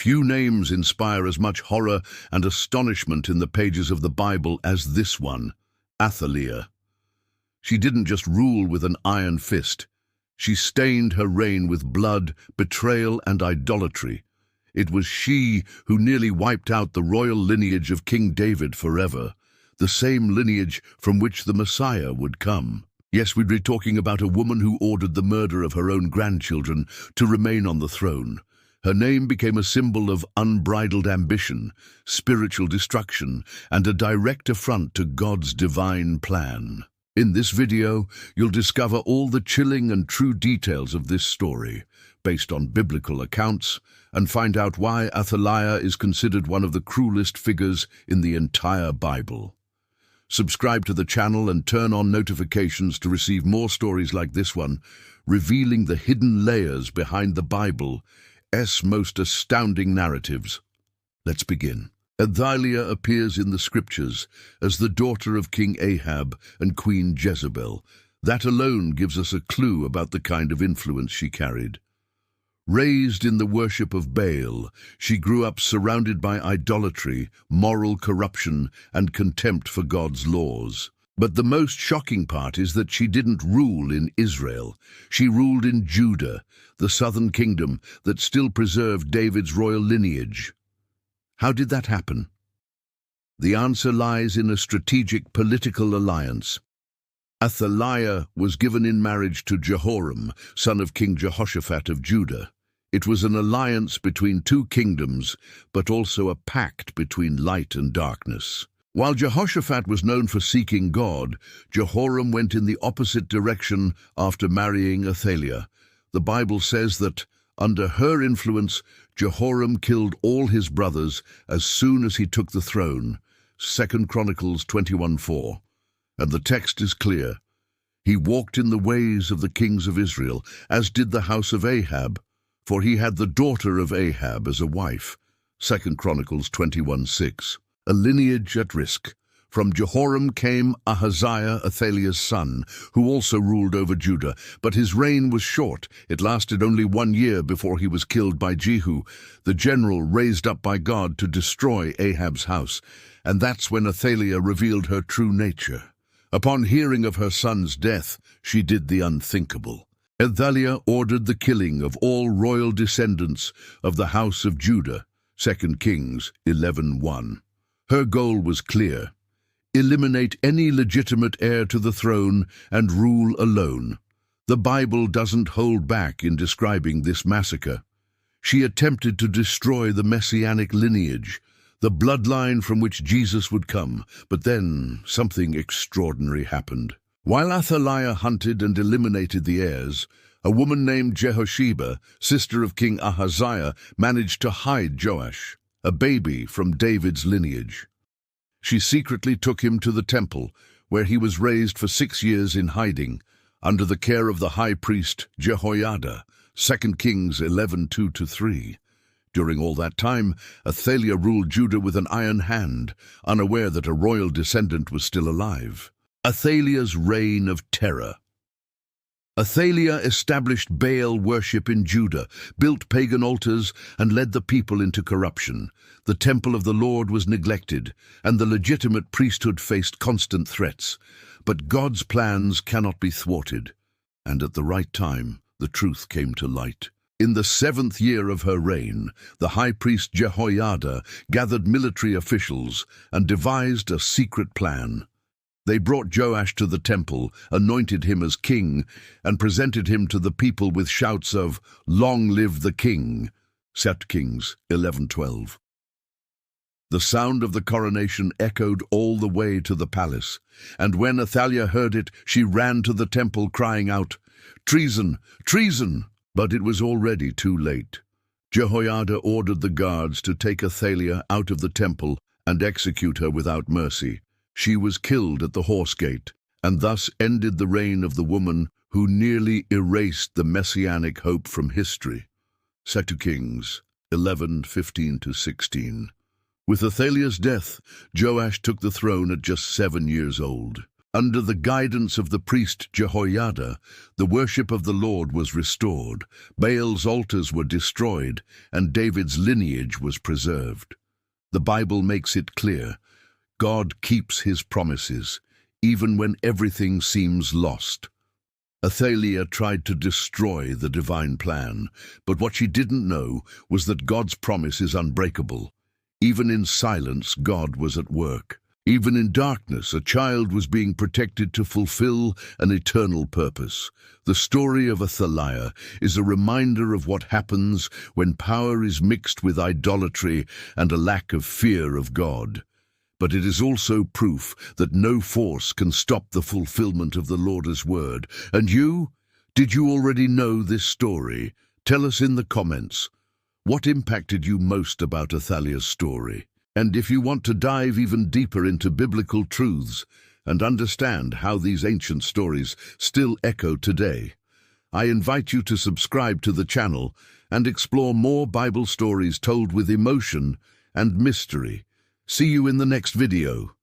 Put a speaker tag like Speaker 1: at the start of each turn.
Speaker 1: Few names inspire as much horror and astonishment in the pages of the Bible as this one, Athaliah. She didn't just rule with an iron fist. She stained her reign with blood, betrayal, and idolatry. It was she who nearly wiped out the royal lineage of King David forever, the same lineage from which the Messiah would come. Yes, we'd be talking about a woman who ordered the murder of her own grandchildren to remain on the throne. Her name became a symbol of unbridled ambition, spiritual destruction, and a direct affront to God's divine plan. In this video, you'll discover all the chilling and true details of this story, based on biblical accounts, and find out why Athaliah is considered one of the cruelest figures in the entire Bible. Subscribe to the channel and turn on notifications to receive more stories like this one, revealing the hidden layers behind the Bible's most astounding narratives. Let's begin. Athaliah appears in the scriptures as the daughter of King Ahab and Queen Jezebel. That alone gives us a clue about the kind of influence she carried. Raised in the worship of Baal, she grew up surrounded by idolatry, moral corruption, and contempt for God's laws. But the most shocking part is that she didn't rule in Israel. She ruled in Judah, the southern kingdom that still preserved David's royal lineage. How did that happen? The answer lies in a strategic political alliance. Athaliah was given in marriage to Jehoram, son of King Jehoshaphat of Judah. It was an alliance between two kingdoms, but also a pact between light and darkness. While Jehoshaphat was known for seeking God, Jehoram went in the opposite direction after marrying Athaliah. The Bible says that, under her influence, Jehoram killed all his brothers as soon as he took the throne. 2 Chronicles 21:4. And the text is clear. He walked in the ways of the kings of Israel, as did the house of Ahab, for he had the daughter of Ahab as a wife. 2 Chronicles 21:6. A lineage at risk. From Jehoram came Ahaziah, Athaliah's son, who also ruled over Judah, but his reign was short. It lasted only 1 year before he was killed by Jehu, the general raised up by God to destroy Ahab's house, and that's when Athaliah revealed her true nature. Upon hearing of her son's death, she did the unthinkable. Athaliah ordered the killing of all royal descendants of the house of Judah, 2 Kings 11:1. Her goal was clear: eliminate any legitimate heir to the throne and rule alone. The Bible doesn't hold back in describing this massacre. She attempted to destroy the messianic lineage, the bloodline from which Jesus would come, but then something extraordinary happened. While Athaliah hunted and eliminated the heirs, a woman named Jehosheba, sister of King Ahaziah, managed to hide Joash, a baby from David's lineage. She secretly took him to the temple, where he was raised for 6 years in hiding, under the care of the high priest Jehoiada, 2 Kings 11:2-3. During all that time, Athaliah ruled Judah with an iron hand, unaware that a royal descendant was still alive. Athaliah's reign of terror. Athaliah established Baal worship in Judah, built pagan altars, and led the people into corruption. The temple of the Lord was neglected, and the legitimate priesthood faced constant threats. But God's plans cannot be thwarted, and at the right time, the truth came to light. In the 7th year of her reign, the high priest Jehoiada gathered military officials and devised a secret plan. They brought Joash to the temple, anointed him as king, and presented him to the people with shouts of, "Long live the king!" 2 Kings 11:12. The sound of the coronation echoed all the way to the palace, and when Athaliah heard it, she ran to the temple crying out, "Treason! Treason!" But it was already too late. Jehoiada ordered the guards to take Athaliah out of the temple and execute her without mercy. She was killed at the horse gate, and thus ended the reign of the woman who nearly erased the messianic hope from history. 2 Kings 11:15-16. With Athaliah's death, Joash took the throne at just 7 years old. Under the guidance of the priest Jehoiada, the worship of the Lord was restored, Baal's altars were destroyed, and David's lineage was preserved. The Bible makes it clear, God keeps his promises, even when everything seems lost. Athaliah tried to destroy the divine plan, but what she didn't know was that God's promise is unbreakable. Even in silence, God was at work. Even in darkness, a child was being protected to fulfill an eternal purpose. The story of Athaliah is a reminder of what happens when power is mixed with idolatry and a lack of fear of God. But it is also proof that no force can stop the fulfillment of the Lord's word. And you? Did you already know this story? Tell us in the comments. What impacted you most about Athaliah's story? And if you want to dive even deeper into biblical truths and understand how these ancient stories still echo today, I invite you to subscribe to the channel and explore more Bible stories told with emotion and mystery. See you in the next video.